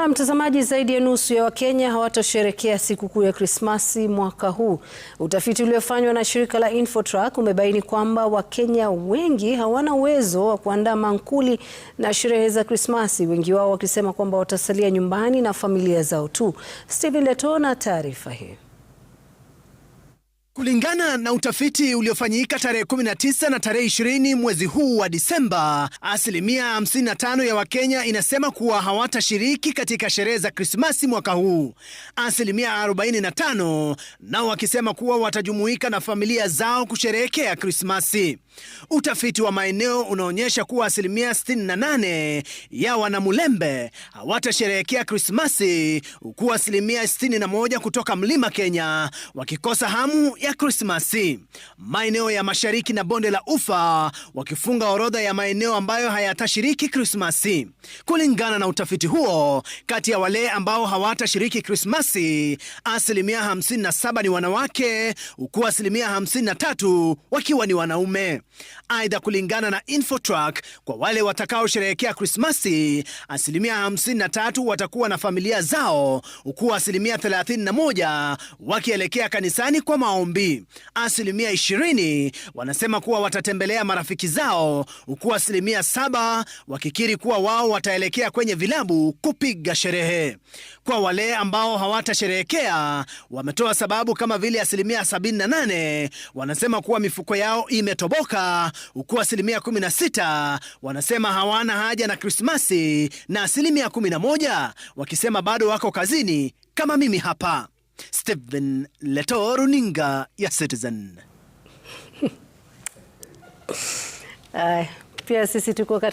Na mtazamaji, zaidi ya nusu ya Wakenya hawatasherehekea sikukuu ya Krismasi mwaka huu. Utafiti uliofanywa na shirika la InfoTrack umebaini kwamba Wakenya wengi hawana uwezo wa kuandaa mankuli na sherehe za Krismasi, wengi wao wakisema kwamba watasalia nyumbani na familia zao tu. Stephen Leto na taarifa hii. Kulingana na utafiti uliofanyika tarehe 19 na tarehe 20 mwezi huu wa Disemba, asilimia 55 ya Wakenya inasema kuwa hawatashiriki katika sherehe za Krismasi mwaka huu. Asilimia 45 nao wakisema kuwa watajumuika na familia zao kusherehekea Krismasi. Utafiti wa maeneo unaonyesha kuwa asilimia 68 ya Wanamulembe hawatasherehekea Krismasi, huku asilimia 61 kutoka Mlima Kenya wakikosa hamu ya Krismasi. Maeneo ya Mashariki na Bonde la Ufa wakifunga orodha ya maeneo ambayo hayatashiriki Krismasi. Kulingana na utafiti huo, kati ya wale ambao hawatashiriki Krismasi, asilimia 57 ni wanawake, huku asilimia 53 wakiwa ni wanaume. Aidha, kulingana na InfoTrack, kwa wale watakaosherehekea Krismasi, asilimia 53 watakuwa na familia zao, huku asilimia 31 wakielekea kanisani kwa maombi. Asilimia 20 wanasema kuwa watatembelea marafiki zao, huku asilimia 7 wakikiri kuwa wao wataelekea kwenye vilabu kupiga sherehe. Kwa wale ambao hawatasherehekea, wametoa sababu kama vile asilimia 78 wanasema kuwa mifuko yao imetoboka, huku asilimia 16 wanasema hawana haja na Krismasi, na asilimia 11 wakisema bado wako kazini kama mimi hapa. Stephen Leto, runinga ya Citizen. Pia sisi tuko katika